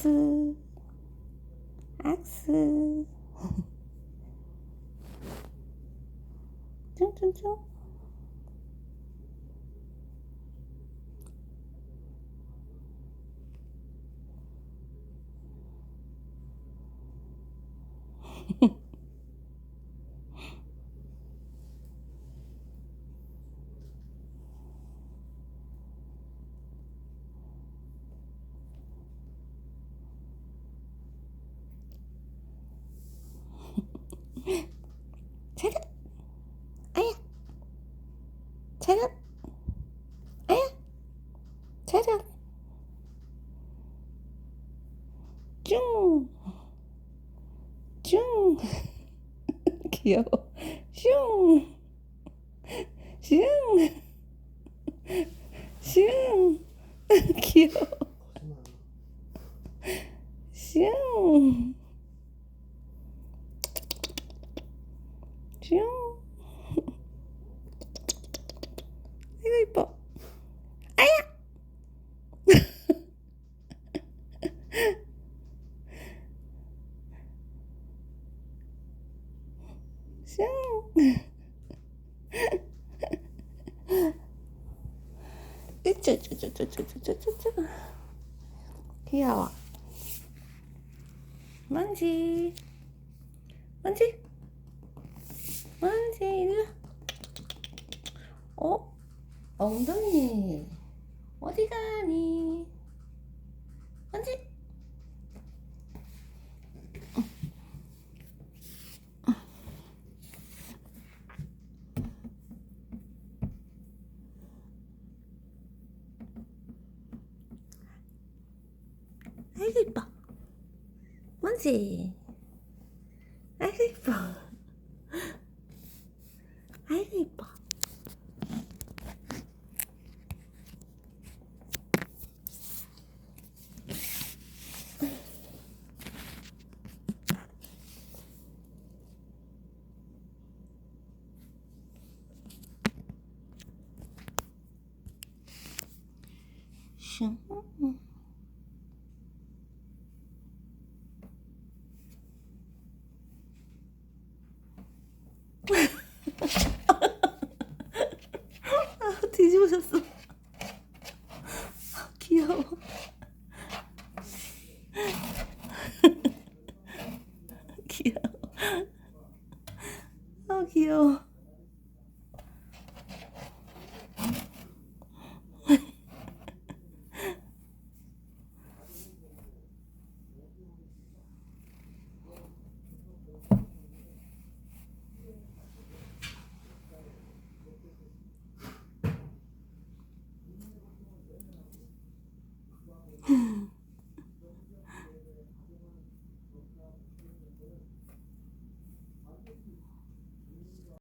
악수, 악수. 퉁퉁퉁. 차렷. 아야. 차렷. 아야. 차렷. 슝. 슝. 귀여워. 슝. 슝. 슝. 귀여워. 슝. 슝. 아이고 이뻐. 아야. 슝. 으쭈쭈쭈쭈쭈쭈쭈쭈. 귀여워. 먼지. 먼지. 먼지 이리 와. 엉덩이 어디 가니? 먼지. 아이고 이뻐. 먼지. 아이고 이뻐. 아이고 이뻐. 슝.